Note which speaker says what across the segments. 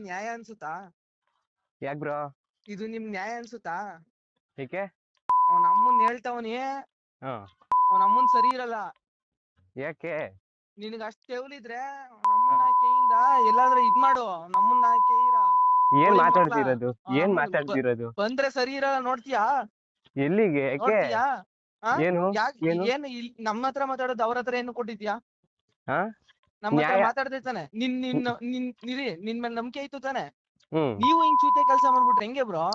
Speaker 1: ನ್ಯಾಯ ಅನ್ಸುತ್ತಾ?
Speaker 2: ಯಾಕ್ ಬ್ರೋ?
Speaker 1: ಇದು ನಿಮ್ ನ್ಯಾಯ ಅನ್ಸುತ್ತಾ?
Speaker 2: ಏಕೆ?
Speaker 1: ಅವ್ನ ಅಮ್ಮನ್ ಹೇಳ್ತಾವನಿ, ಅವ್ನ ಅಮ್ಮನ್ ಸರಿ ಇರಲ್ಲ.
Speaker 2: ಯಾಕೆ?
Speaker 1: ನಿನಗ ಅಷ್ಟ್ ತೆವಲಿದ್ರೆ ನಮ್ಮನ್ನ ಕೈಯಿಂದ ಎಲ್ಲಾದ್ರೂ ಇದ್ ಮಾಡು. ನಮ್ಮನ್ನ ಕೈರ
Speaker 2: ಏನ್ ಮಾತಾಡ್ತಿರೋದು?
Speaker 1: ಬಂದ್ರೆ ಸರಿ ಇರಲ್ಲ ನೋಡ್ತೀಯಾ?
Speaker 2: ಎಲ್ಲಿಗೆ? ಯಾಕೆ?
Speaker 1: ನೋಡ್ತೀಯಾ?
Speaker 2: ಏನು
Speaker 1: ಏನು ನಮ್ಮ ಹತ್ರ ಮಾತಾಡೋದು ಅವ್ರ ಹತ್ರ ಏನು ಕೊಟ್ಟಿದ್ಯಾ?
Speaker 2: ಹಾ
Speaker 1: ನಮ್ಮ ಹತ್ರ
Speaker 2: ನ್ಯಾಯ
Speaker 1: ಮಾತಾಡ್ದೆ ತಾನೆ. ನಿನ್ ಮೇಲೆ ನಂಬಿಕೆ ಇತ್ತು ತಾನೆ.
Speaker 2: ಹ್ಮ್
Speaker 1: ನೀವು ಹಿಂಗ್ ಚೂತೆ ಕೆಲ್ಸ ಮಾಡ್ಬಿಟ್ರೆ ಹೆಂಗೆ ಬ್ರೋ?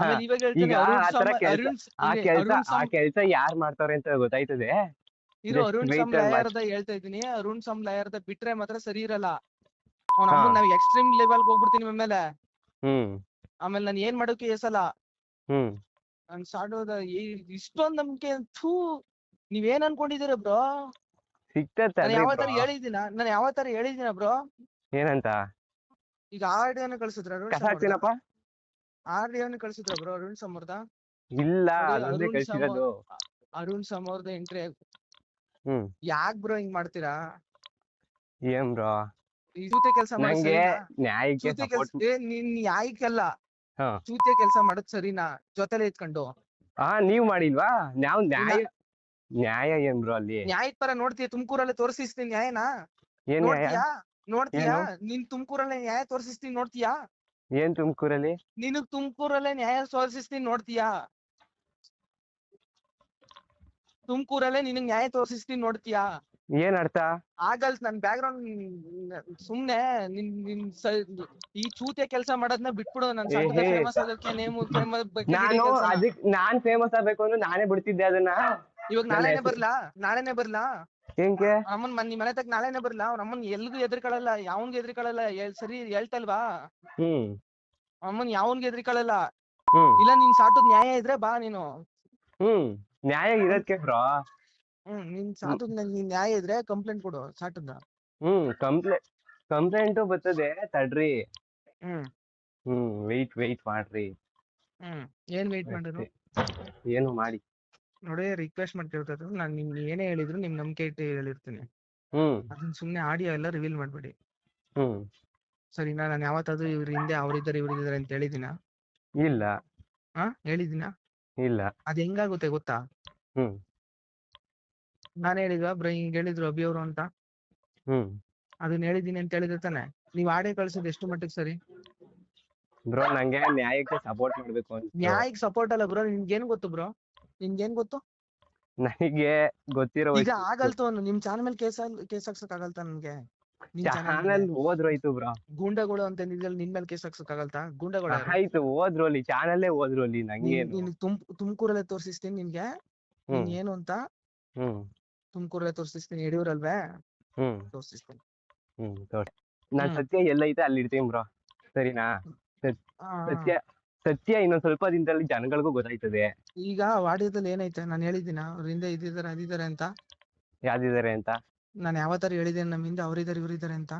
Speaker 1: ಆಮೇಲೆ ಇವಾಗ
Speaker 2: ಈಗ
Speaker 1: ಹೇಳ್ತಾನೆ
Speaker 2: ಆತರ ಕೆಲ್ಸ ಆ
Speaker 1: ಅರುಣ್
Speaker 2: ಕೆಲ್ಸ ಯಾರ್ ಮಾಡ್ತಾವ್ರೆ ಅಂತ ಗೊತ್ತಾಯ್ತದೆ.
Speaker 1: ಇರೋ
Speaker 2: Just
Speaker 1: Arun
Speaker 2: wait
Speaker 1: some
Speaker 2: and watch.
Speaker 1: ಲಾಯರ್ದ ಹೇಳ್ತಾ ಇದೀನಿ. ಅರುಣ್ ಸಮ್ ಲಾಯರ್ದ ಬಿಟ್ರೆ ಮಾತ್ರ ಸರಿ ಇರಲ್ಲ. ಅವ್ನ
Speaker 2: ಹಾ
Speaker 1: ಅಮ್ಮನ್ ನಾವ್ ಎಕ್ಸ್ಟ್ರೀಮ್ ಲೆವೆಲ್ಗೆ ಹೋಗ್ಬಿಡ್ತೀನಿ ಆಮೇಲೆ.
Speaker 2: ಹ್ಮ್
Speaker 1: ಆಮೇಲೆ ನಾನು ಏನ್ ಮಾಡೋಕೆ ಎಸಲ್ಲ.
Speaker 2: ಹ್ಮ್
Speaker 1: ನನ್ ಸಾಡೋದ ಇಷ್ಟೊಂದ್ ನಂಬಿಕೆ. ಥೂ, ನೀವೇನ್ ಅನ್ಕೊಂಡಿದೀರ ಬ್ರೋ? ನಾನು
Speaker 2: ಸಿಕ್ತತ್ತಲ್ರಿ ಬ್ರೋ.
Speaker 1: ಯಾವತ್ತಾರ ಹೇಳಿದಿನ ಬ್ರೋ?
Speaker 2: ಏನಂತ?
Speaker 1: ಈಗ ಆರ್ಡಿಯೋನ ಕಳ್ಸಿದ್ರ ಅರುಣ್ ಸಮ್ ಅವ್ರದ?
Speaker 2: ಕಸಾಕ್ತೀನಪ್ಪ.
Speaker 1: ಆರ್ಡಿಯೋನ ಕಳ್ಸಿದ್ರ ಬ್ರೋ ಅರುಣ್ ಸಮ್ ಅವ್ರದ?
Speaker 2: ಇಲ್ಲ,
Speaker 1: ನೋಡಿ,
Speaker 2: ಅದೊಂದೇ ಕಳ್ಸಿರೋದು.
Speaker 1: ಅರುಣ್ ಸಮ್ ಅವ್ರದ ಎಂಟ್ರಿ.
Speaker 2: ಹ್ಮ್
Speaker 1: ಯಾಕ್ ಬ್ರೋ ಹಿಂಗ್ ಮಾಡ್ತೀರಾ?
Speaker 2: ಏನ್ ಬ್ರೋ?
Speaker 1: ಚೂತೆ ಕೆಲ್ಸ ಮಾಡೋದ್
Speaker 2: ನಂಗೆ
Speaker 1: ಸರಿನಾ?
Speaker 2: ನ್ಯಾಯಕ್ಕೆ
Speaker 1: ಚೂತೆ ಕೆಲ್ಸ
Speaker 2: ಸಪೋರ್ಟ್.
Speaker 1: ನಿನ್ ನ್ಯಾಯಕ್ಕಲ್ಲ,
Speaker 2: ಹಾ
Speaker 1: ಚೂತೆ ಕೆಲ್ಸ ಮಾಡೋದ್ ಸರಿನಾ? ಜೊತೆಲೆ ಇತ್ಕೊಂಡು
Speaker 2: ನೀವ್ ಮಾಡಿಲ್ವಾ? ನಾವ್
Speaker 1: ಇಲ್ಲ.
Speaker 2: ನ್ಯಾಯ ಏನ್ ಬ್ರೋ ಅಲ್ಲಿ?
Speaker 1: ನ್ಯಾಯದ ಪರ ನೋಡ್ತೀಯ? ತುಮಕೂರಲ್ಲೇ ತೋರಿಸ್ತೀನಿ ನ್ಯಾಯನಾ?
Speaker 2: ಏನ್ ನ್ಯಾಯ?
Speaker 1: ನೋಡ್ತೀಯಾ?
Speaker 2: ಏನು?
Speaker 1: ನಿನ್ ತುಮಕೂರಲ್ಲೇ ನ್ಯಾಯ ತೋರಿಸ್ತೀನಿ, ನೋಡ್ತೀಯಾ?
Speaker 2: ಏನ್ ತುಮಕೂರಲ್ಲಿ?
Speaker 1: ನಿನಗ್ ತುಮಕೂರಲ್ಲೇ ನ್ಯಾಯ ತೋರಿಸ್ತೀನಿ, ನೋಡ್ತೀಯಾ? ತುಮಕೂರಲ್ಲೇ ನಿನಗ್ ನ್ಯಾಯ ತೋರಿಸ್ತೀನಿ, ನೋಡ್ತೀಯಾ?
Speaker 2: ಏನ್ ಅರ್ಥ?
Speaker 1: ಆಗಲ್. ನನ್ ಬ್ಯಾಕ್ ಗ್ರೌಂಡ್ ಸುಮ್ನೆ ಈ ಚೂತೆ ಕೆಲ್ಸ ಮಾಡೋದ್ನ ಬಿಟ್ಬಿಡು. ನನ್ ಸಣ್ಣದ ಫೇಮಸ್ ಆಗೋಕೆ
Speaker 2: ನಾನ್ ಫೇಮಸ್ ಆಗ್ಬೇಕು ಅಂದ್ರೆ ನಾನೇ ಬಿಡ್ತಿದ್ದೆ ಅದನ್ನ.
Speaker 1: ಇವಾಗ ನಾಳೆನೆ ಬರ್ಲಾ?
Speaker 2: ಏನ್ಕೆ?
Speaker 1: ಅಮ್ಮನ್ ನಿಮ್ ಮನೆ ತಕ್ಕ ನಾಳೆನೆ ಬರ್ಲಾ? ಅವ್ರ ಅಮ್ಮನ್ ಎಲ್ಗೂ ಎದ್ರಿಕೊಳ್ಳಲ್ಲ, ಯಾವನ್ಗೂ ಎದ್ರಿಕೊಳ್ಳಲ್ಲ. ಸರಿ ಹೇಳ್ತಲ್ವಾ? ಅಮ್ಮನ್ ಯಾವನ್ಗೂ ಎದ್ರಿಕೊಳ್ಳಲ್ಲ. ಇಲ್ಲ ನಿನ್ ಸಾಟದ್ ನ್ಯಾಯ ಇದ್ರೆ ಬಾ ನೀನು.
Speaker 2: ನ್ಯಾಯ ಇರೋದ್ಕೆ ಬ್ರೋ.
Speaker 1: ನಿನ್ ಸಾಟದ್ ನಿನ್ ನ್ಯಾಯ ಇದ್ರೆ ಕಂಪ್ಲೇಂಟ್ ಕೊಡು ಸಾಟದ್ನ.
Speaker 2: ಕಂಪ್ಲೇಂಟು ಬರ್ತದೆ, ತಡ್ರಿ. ವೆಯ್ಟ್ ಮಾಡ್ರಿ.
Speaker 1: ಏನ್ ವೆಯ್ಟ್ ಮಾಡಿದ್ರು?
Speaker 2: ಏನು ಮಾಡಿ
Speaker 1: ನೋಡಿ, ರಿಕ್ವೆಸ್ಟ್ ಮಾಡ್ತಿರ್ತದ. ನಾನ್ ನಿಮ್ ಏನೇ ಹೇಳಿದ್ರು ನಿಮ್ ನಂಬಿಕೆ ಇಟ್ಟು ಹೇಳಿರ್ತೀನಿ. ಅದನ್ನ ಸುಮ್ನೆ ಆಡಿಯೋ ಎಲ್ಲ ರಿವೀಲ್ ಮಾಡ್ಬೇಡಿ, ಸರಿನಾ? ನಾನು ಯಾವತ್ತಾದ್ರೂ ಇವ್ರ ಹಿಂದೆ ಅವ್ರಿದ್ದಾರೆ ಅಂತ ಹೇಳಿದಿನ?
Speaker 2: ಇಲ್ಲ.
Speaker 1: ಹೇಳಿದಿನ?
Speaker 2: ಇಲ್ಲ.
Speaker 1: ಅದ್ ಹೆಂಗಾಗುತ್ತೆ ಗೊತ್ತಾ? ನಾನ್ ಹೇಳಿದ್ವಾ ಬ್ರೋ ಹಿಂಗ್ ಹೇಳಿದ್ರು ಅಭಿ ಅವರು ಅಂತ? ಅದನ್ನ ಹೇಳಿದೀನಿ ಅಂತ ಹೇಳಿದ್ರೆ ತಾನೆ. ನೀವ್ ಆಡಿಯೋ ಕಳ್ಸೋದು ಎಷ್ಟು ಮಟ್ಟಿಗೆ ಸರಿ
Speaker 2: ಬ್ರೋ? ನಂಗೆ ನ್ಯಾಯಕ್ಕೆ ಸಪೋರ್ಟ್ ಮಾಡ್ಬೇಕು ಅಂತ.
Speaker 1: ನ್ಯಾಯಕ್ಕೆ ಸಪೋರ್ಟ್ ಅಲ್ಲ ಬ್ರೋ. ನಿನ್ಗೇನ್ ಗೊತ್ತು ಬ್ರೋ? ನಿನ್ಗೇನ್ ಗೊತ್ತು?
Speaker 2: ನನಗೆ ಗೊತ್ತಿರೋ
Speaker 1: ಈಗ ಆಗಲ್ತು ನಿಮ್ ಚಾನಲ್ ಮೇಲೆ ಕೇಸ್ ಹಾಕ್ಸಕ್ ಆಗಲ್ತಾ? ನನ್ಗೆ ನಿಮ್
Speaker 2: ಚಾನಲ್ ಹೋದ್ರೋಯ್ತು ಬ್ರೋ.
Speaker 1: ಗೂಂಡಗಳು ಅಂತ ನಿನ್ ಮೇಲೆ ಕೇಸ್ ಹಾಕ್ಸಕ್ ಆಗಲ್ತಾ? ಗೂಂಡಗಳು
Speaker 2: ಆಯ್ತು, ಹೋದ್ರೋಲಿ, ಚಾನಲ್ಲೇ ಹೋದ್ರೋಲಿ. ನಂಗೇನು?
Speaker 1: ತುಮಕೂರಲ್ಲೇ ತೋರಿಸ್ತೀನಿ ನಿನ್ಗೆ ನೀನ್ ಏನು ಅಂತ. ತುಮಕೂರಲ್ಲೇ ತೋರಿಸ್ತೀನಿ. ಯಡಿಯೂರಲ್ವೇ? ತೋರಿಸ್ತೀನಿ.
Speaker 2: ನಾನ್ ಸತ್ಯ ಎಲ್ಲೈತೆ ಅಲ್ಲಿ ಇಡ್ತೀನಿ ಬ್ರೋ, ಸರಿನಾ? ಸತ್ಯ ಇನ್ನೊಂದ್ ಸ್ವಲ್ಪ ದಿನದಲ್ಲಿ ಜನಗಳಿಗೂ ಗೊತ್ತಾಯ್ತದೆ.
Speaker 1: ಈಗ ವಾಡಿಯೋದಲ್ಲಿ ಏನೈತೆ? ನಾನು ಹೇಳಿದ್ದೀನ ಅವ್ರ ಹಿಂದೆ ಇದಿದ್ದಾರೆ ಅದಿದ್ದಾರೆ ಅಂತ?
Speaker 2: ಯಾವ್ದಿದ್ದಾರೆ ಅಂತ?
Speaker 1: ನಾನು ಯಾವತ್ತಾರ ಹೇಳಿದ್ದೇನೆ ನಮ್ಮ ಹಿಂದೆ ಅವ್ರಿದ್ದಾರೆ ಇವ್ರಿದ್ದಾರೆ ಅಂತ?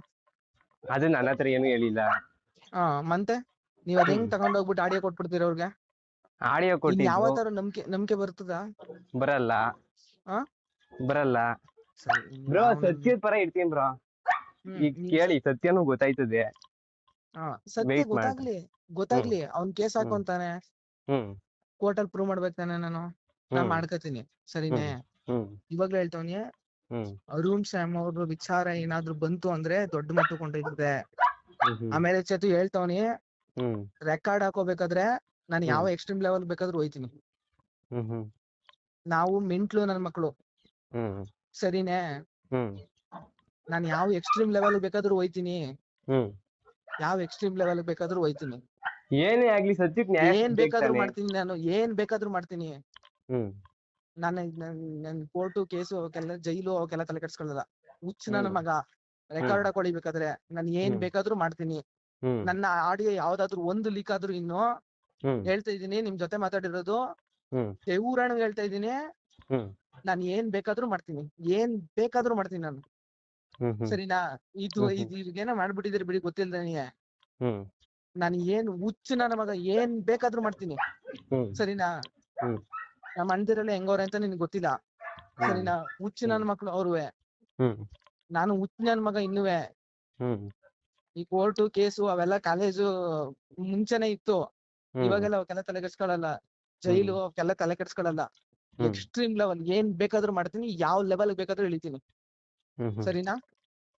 Speaker 2: ಅದು ನನ್ನ ಹತ್ರ ಏನು ಹೇಳಿಲ್ಲ.
Speaker 1: ಮತ್ತೆ ನೀವ್ ಅದ್ ಹೆಂಗ್ ತಗೊಂಡೋಗ್ಬಿಟ್ಟು ಆಡಿಯೋ ಕೊಟ್ಬಿಡ್ತೀರ ಅವ್ರಿಗೆ?
Speaker 2: ಆಡಿಯೋ ಕೊಟ್ಟಿದ್ದು
Speaker 1: ಯಾವತ್ತಾರ ನಂಬಿಕೆ ಬರ್ತದ?
Speaker 2: ಬರಲ್ಲ. ಬ್ರೋ, ಸತ್ಯದ ಪರ ಇರ್ತೀನಿ ಬ್ರೋ. ಈಗ ಕೇಳಿ, ಸತ್ಯನೂ ಗೊತ್ತಾಯ್ತದೆ.
Speaker 1: ಸತ್ಯ ಗೊತ್ತಾಗ್ಲಿ. ಅವ್ನ್ ಕೇಸ್ ಹಾಕೊಂತಾನೆ, ಕೋರ್ಟಲ್ಲಿ ಪ್ರೂವ್ ಮಾಡ್ಬೇಕು ತಾನೆ. ನಾನು ಮಾಡ್ಕತೀನಿ, ಸರಿನೇ? ಇವಾಗ್ಲೂ ಹೇಳ್ತವನಿ, ಅರುಣ್ ಸ್ಯಾಮ್ ಅವ್ರ ವಿಚಾರ ಏನಾದ್ರು ಬಂತು ಅಂದ್ರೆ ದೊಡ್ಡ ಮಟ್ಟ ಕೊಂಡೊಯ್ತದೆ. ಆಮೇಲೆ ಚೇತು ಹೇಳ್ತವನಿ, ರೆಕಾರ್ಡ್ ಹಾಕೋಬೇಕಾದ್ರೆ ನಾನು ಯಾವ ಎಕ್ಸ್ಟ್ರೀಮ್ ಲೆವೆಲ್ ಬೇಕಾದ್ರೂ ಹೋಯ್ತೀನಿ. ನಾವು ಮೆಂಟ್ಲು ನನ್ ಮಕ್ಳು, ಸರಿನೇ? ನಾನು ಯಾವ ಎಕ್ಸ್ಟ್ರೀಮ್ ಲೆವೆಲ್ ಬೇಕಾದ್ರೂ ಹೋಯ್ತೀನಿ.
Speaker 2: ಏನೇ ಆಗ್ಲಿ ಸತ್ಯಕ್ಕೆ ನ್ಯಾಯ
Speaker 1: ಏನ್ ಬೇಕಾದ್ರೂ
Speaker 2: ಸಿಗ್ತಾನೆ.
Speaker 1: ಮಾಡ್ತೀನಿ ನಾನು, ಏನ್ ಬೇಕಾದ್ರೂ ಮಾಡ್ತೀನಿ. ನನ್ ಕೋರ್ಟು ಕೇಸು ಅವಕ್ಕೆಲ್ಲ, ಜೈಲು ಅವಕ್ಕೆಲ್ಲ ತಲೆ ಕೆಡ್ಸ್ಕೊಳ್ಳಲ್ಲ. ಹುಚ್ಚ ನನ್ನ ಮಗ. ರೆಕಾರ್ಡ್ ಹಾಕೊಳಿಬೇಕಾದ್ರೆ ನಾನು ಏನ್ ಬೇಕಾದ್ರೂ ಮಾಡ್ತೀನಿ. ನನ್ನ ಆಡಿಯೋ ಯಾವ್ದಾದ್ರು ಒಂದು ಲೀಕ್ ಆದ್ರೂ ಇನ್ನು ಹೇಳ್ತಾ ಇದೀನಿ, ನಿಮ್ ಜೊತೆ ಮಾತಾಡಿರೋದು ಊರಾಣ ಹೇಳ್ತಾ ಇದೀನಿ. ನಾನು ಏನ್ ಬೇಕಾದ್ರೂ ಮಾಡ್ತೀನಿ ನಾನು, ಸರಿನಾ? ಇದೀಗೇನೋ ಮಾಡ್ಬಿಟ್ಟಿದಿರಿ ಬಿಡಿ, ಗೊತ್ತಿಲ್ಲ ನನಗೆ. ನಾನು ಏನ್ ಹುಚ್ಚು ನನ್ನ ಮಗ, ಏನ್ ಬೇಕಾದ್ರೂ ಮಾಡ್ತೀನಿ, ಸರಿನಾ? ನಮ್ಮ ಅಣ್ಣದಿರೆಲ್ಲ ಹೆಂಗವ್ರೆ ಅಂತ ನಿನ್ಗೆ ಗೊತ್ತಿಲ್ಲ, ಸರಿನಾ? ಹುಚ್ಚು ನನ್ನ ಮಕ್ಳು ಅವ್ರುವೆ. ನಾನು ಹುಚ್ಚು ನನ್ನ ಮಗ ಇನ್ನುವೆ. ಈ ಕೋರ್ಟು ಕೇಸು ಅವೆಲ್ಲ ಕಾಲೇಜು ಮುಂಚೆನೆ ಇತ್ತು.
Speaker 2: ಹ್ಮ್
Speaker 1: ಇವಾಗೆಲ್ಲ ಅವಕ್ಕೆಲ್ಲ ತಲೆ ಕೆಡ್ಸ್ಕೊಳಲ್ಲ. ಜೈಲು ಅವಕ್ಕೆಲ್ಲ ತಲೆ ಕೆಡ್ಸ್ಕೊಳಲ್ಲ.
Speaker 2: ಹ್ಮ್
Speaker 1: ಎಕ್ಸ್ಟ್ರೀಮ್ ಲೆವೆಲ್ ಏನ್ ಬೇಕಾದ್ರೂ ಮಾಡ್ತೀನಿ, ಯಾವ ಲೆವೆಲ್ ಬೇಕಾದ್ರೂ ಇಳಿತೀನಿ.
Speaker 2: ಹ್ಮ್ ಹ್ಮ್
Speaker 1: ಸರಿನಾ?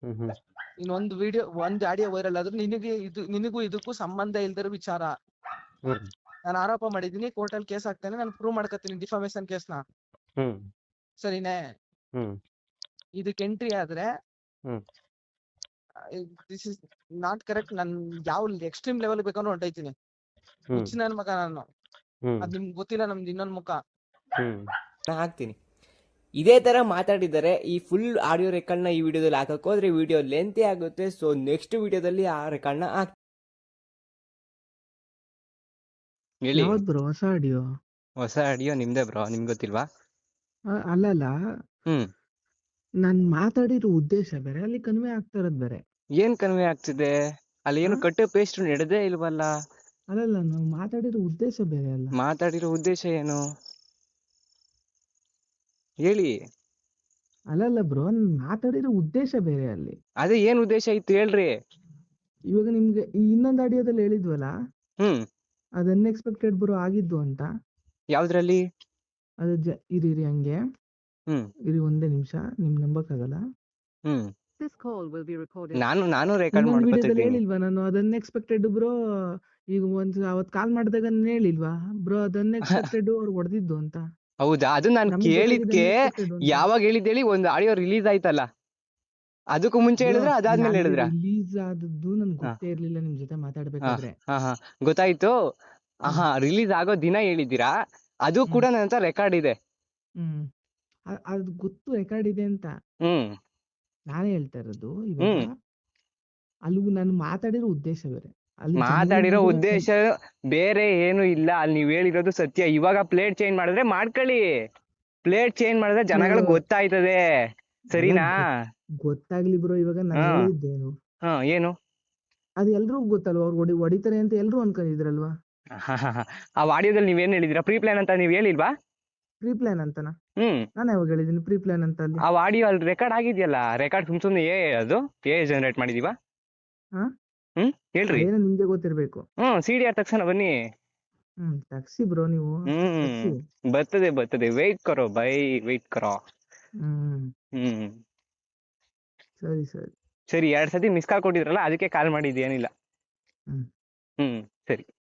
Speaker 2: ಹ್ಮ್ ಹ್ಮ್
Speaker 1: ಇನ್ನೊಂದು ವಿಡಿಯೋ, ಒಂದ್ ಆಡಿಯೋ ವೈರಲ್ ಆದ್ರೂ ನಿನಗೂ ಇದಕ್ಕೂ ಸಂಬಂಧ ಇಲ್ದಿರೋ ವಿಚಾರ.
Speaker 2: ಹ್ಮ್
Speaker 1: ನಾನು ಆರೋಪ ಮಾಡಿದೀನಿ, ಕೋರ್ಟಲ್ಲಿ ಕೇಸ್ ಹಾಕ್ತೇನೆ, ನಾನು ಪ್ರೂವ್ ಮಾಡ್ಕೊತೀನಿ ಡಿಫಾಮೇಶನ್ ಕೇಸ್ನ.
Speaker 2: ಹ್ಮ್
Speaker 1: ಸರಿನೇ?
Speaker 2: ಹ್ಮ್
Speaker 1: ಇದಕ್ಕೆ ಎಂಟ್ರಿ ಆದ್ರೆ
Speaker 2: ಹ್ಮ್
Speaker 1: ದಿಸ್ ಇಸ್ ನಾಟ್ ಕರೆಕ್ಟ್. ನನ್ ಯಾವ ಎಕ್ಸ್ಟ್ರೀಮ್ ಲೆವೆಲ್ ಬೇಕಾದ್ರೂ ಹೊಂಟೈತೀನಿ.
Speaker 2: ಹ್ಮ್
Speaker 1: ಹುಚ್ಚ ನನ್ ಮಗ ನಾನು.
Speaker 2: ಹ್ಮ್
Speaker 1: ಅದ್ ನಿಮ್ಗೆ ಗೊತ್ತಿಲ್ಲ ನಮ್ದು ಇನ್ನೊಂದ್ ಮುಖ.
Speaker 2: ಹ್ಮ್
Speaker 3: ಹಾಕ್ತೀನಿ. ಇದೇ ತರ ಮಾತಾಡಿದರೆ ಈ ಫುಲ್ ಆಡಿಯೋ ರೆಕಾರ್ಡ್ನ ಈ ವಿಡಿಯೋದಲ್ಲಿ ಹಾಕಕ್ಕೆ ಹೋದ್ರೆ ವಿಡಿಯೋ ಲೆಂತಿ ಆಗುತ್ತೆ. ಸೊ ನೆಕ್ಸ್ಟ್ ವಿಡಿಯೋದಲ್ಲಿ ಆ ರೆಕಾರ್ಡ್ನ
Speaker 2: ಹೇಳಿ.
Speaker 4: ಯಾವ್ದು ಬ್ರೋ ಹೊಸ ಆಡಿಯೋ?
Speaker 2: ಹೊಸ ಆಡಿಯೋ ನಿಮ್ದೇ ಬ್ರೋ, ನಿಮ್ಗೆ ಗೊತ್ತಿಲ್ವಾ?
Speaker 4: ಅಲ್ಲಲ್ಲ,
Speaker 2: ಹ್ಮ್
Speaker 4: ನಾನ್ ಮಾತಾಡಿರೋ ಉದ್ದೇಶ ಬೇರೆ, ಅಲ್ಲಿ ಕನ್ವೆ ಆಗ್ತಾ ಇರೋದ್ ಬೇರೆ.
Speaker 2: ಏನ್ ಕನ್ವೆ ಆಗ್ತಿದೆ ಅಲ್ಲಿ? ಏನು ಕಟ್ಟು ಪೇಸ್ಟ್ ನಡೆದೇ ಇಲ್ವಲ್ಲ.
Speaker 4: ಅಲ್ಲಲ್ಲ, ನಾವು ಮಾತಾಡಿರೋ ಉದ್ದೇಶ ಬೇರೆ ಅಲ್ಲ.
Speaker 2: ಮಾತಾಡಿರೋ ಉದ್ದೇಶ ಏನು ಹೇಳಿ?
Speaker 4: ಅಲ್ಲಲ್ಲ ಬ್ರೋ, ಮಾತಾಡಿರೋ ಉದ್ದೇಶ ಬೇರೆ ಅಲ್ಲಿ.
Speaker 2: ಅದೇ ಏನ್ ಉದ್ದೇಶ ಇತ್ತು ಹೇಳ್ರಿ.
Speaker 4: ಇವಾಗ ನಿಮ್ಗೆ ಈ ಇನ್ನೊಂದು ಆಡಿಯೋದಲ್ಲಿ ಹೇಳಿದ್ವಲ್ಲ,
Speaker 2: ಹ್ಮ್
Speaker 4: ಅದು ಅನ್ಎಕ್ಸ್ಪೆಕ್ಟೆಡ್ ಬ್ರೋ ಆಗಿದ್ದು ಅಂತ.
Speaker 2: ಯಾವ್ದ್ರಲ್ಲಿ?
Speaker 4: ಅದು ಇರಿ ಹಂಗೆ
Speaker 2: ಹ್ಮ್
Speaker 4: ಇರಿ, ಒಂದೇ ನಿಮಿಷ, ನಿಮ್ ನಂಬಕ್ಕಾಗಲ್ಲ.
Speaker 2: ಹ್ಮ್ ನಾನು ರೆಕಾರ್ಡ್
Speaker 4: ಇನ್ನೊಂದು ವಿಡಿಯೋದಲ್ಲಿ
Speaker 2: ಮಾಡ್ಕೊತಿದ್ದೀನಿ.
Speaker 4: ಹೇಳಿಲ್ವಾ ನಾನು, ಅದು ಅನ್ಎಕ್ಸ್ಪೆಕ್ಟೆಡ್ ಬ್ರೋ? ಈಗ ಅವತ್ ಕಾಲ್ ಮಾಡಿದಾಗ ಹೇಳಿಲ್ವಾ ಬ್ರೋ, ಅದು ಅನ್ಎಕ್ಸ್ಪೆಕ್ಟೆಡ್ ಅವ್ರು ಹೊಡೆದಿದ್ದು ಅಂತ?
Speaker 2: ಹೌದಾ? ಅದು ನಾನು
Speaker 4: ನಮಗ್ ಗೊತ್ತಾಗಿದ್ದು
Speaker 2: ಕೇಳಿದ್ಕೆ
Speaker 4: unexpected ಅಂತ.
Speaker 2: ಯಾವಾಗ ಹೇಳಿದ್ದೇಳಿ, ಒಂದು ಆಡಿಯೋ ರಿಲೀಸ್ ಆಯ್ತಲ್ಲ, ಅದಕ್ಕೂ ಮುಂಚೆ ಹೇಳಿದ್ರ ಅದಾದ್ಮೇಲೆ ಹೇಳಿದ್ರ?
Speaker 4: ರಿಲೀಸ್ ಆದದ್ದು ನನ್ಗೆ
Speaker 2: ಹಾ
Speaker 4: ಗೊತ್ತೇ ಇರ್ಲಿಲ್ಲ ನಿಮ್ ಜೊತೆ
Speaker 2: ಹಾ
Speaker 4: ಮಾತಾಡ್ಬೇಕಾದ್ರೆ.
Speaker 2: ಹಾ ಗೊತ್ತಾಯ್ತು.
Speaker 4: ಹ್ಮ್
Speaker 2: ರಿಲೀಸ್ ಆಗೋ ದಿನ ಹೇಳಿದ್ದೀರಾ, ಅದು ಕೂಡ
Speaker 4: ಹ್ಮ್
Speaker 2: ನನ್ನ ಹತ್ರ ರೆಕಾರ್ಡ್ ಇದೆ.
Speaker 4: ಹ್ಮ್ ಅದು ಗೊತ್ತು, ರೆಕಾರ್ಡ್ ಇದೆ ಅಂತ.
Speaker 2: ಹ್ಮ್
Speaker 4: ನಾನೇ ಹೇಳ್ತಾ ಇರೋದು ಇವಾಗ,
Speaker 2: ಹ್ಮ್
Speaker 4: ಅಲ್ಲಿ ನಾನು ಮಾತಾಡಿರೋ ಉದ್ದೇಶ ಬೇರೆ. ಅಲ್ಲಿ
Speaker 2: ಮಾತಾಡಿರೋ ಉದ್ದೇಶ ಬೇರೆ ಏನು ಇಲ್ಲ. ಅಲ್ಲಿ ನೀವ್ ಹೇಳಿರೋದು ಸತ್ಯ. ಇವಾಗ ಪ್ಲೇಟ್ ಚೇಂಜ್ ಮಾಡಿದ್ರೆ ಮಾಡ್ಕೊಳ್ಳಿ, ಪ್ಲೇಟ್ ಚೇಂಜ್ ಮಾಡಿದ್ರೆ ಜನಗಳಿಗೆ ಗೊತ್ತಾಯ್ತದೆ. ಸರಿನಾ?
Speaker 4: ಗೊತ್ತಾಗ್ಲಿ ಬ್ರೋ. ಇವಾಗ ನಾನು
Speaker 2: ಹಾ
Speaker 4: ಹೇಳಿದ್ದೇನು,
Speaker 2: ಹಾ ಏನು?
Speaker 4: ಅದು ಎಲ್ರಿಗೂ ಗೊತ್ತಲ್ವಾ, ಅವ್ರು ಹೊಡಿತಾರೆ ಅಂತ ಎಲ್ರು ಅನ್ಕೊಂಡಿದ್ರಲ್ವಾ?
Speaker 2: ಆ ಆಡಿಯೋದಲ್ಲಿ ನೀವೇನ್ ಹೇಳಿದಿರಾ? ಪ್ರೀ ಪ್ಲಾನ್ ಅಂತ ನೀವ್ ಹೇಳಿಲ್ವಾ?
Speaker 4: ಪ್ರೀ ಪ್ಲಾನ್ ಅಂತನಾ?
Speaker 2: ಹ್ಮ್
Speaker 4: ನಾನು ಯಾವಾಗ ಹೇಳಿದೀನಿ ಪ್ರೀ ಪ್ಲಾನ್ ಅಂತ ಅಲ್ಲಿ?
Speaker 2: ಆ ಆಡಿಯೋ ಅಲ್ಲಿ ರೆಕಾರ್ಡ್ ಆಗಿದೆಯಲ್ಲ, ರೆಕಾರ್ಡ್ ಸುಮ್ನೆ ಅದು ಜನರೇಟ್ ಮಾಡಿದೀವಾ?
Speaker 4: ಹಾ,
Speaker 2: ಹೇಳ್ರಿ.
Speaker 4: ಅದೇನೋ ನಿಮ್ಗೆ ಗೊತ್ತಿರ್ಬೇಕು.
Speaker 2: CD ಆದ ತಕ್ಷಣ ಬನ್ನಿ.
Speaker 4: ತಗ್ಸಿ ಬ್ರೋ ನೀವು, ತಗ್ಸಿ.
Speaker 2: ಬರ್ತದೆ. ವೆಯ್ಟ್ ಕರೋ ಬೈ, ವೆಯ್ಟ್ ಕರೋ.
Speaker 4: ಹ್ಮ್
Speaker 2: ಹ್ಮ್
Speaker 4: ಸರಿ ಸರಿ
Speaker 2: ಸರಿ. 2 ಸತಿ ಮಿಸ್ ಕಾಲ್ ಕೊಟ್ಟಿದ್ರಲ್ಲ, ಅದಕ್ಕೆ ಕಾಲ್ ಮಾಡಿದ್ದು, ಏನಿಲ್ಲ.
Speaker 4: ಹ್ಮ್
Speaker 2: ಹ್ಮ್ ಸರಿ.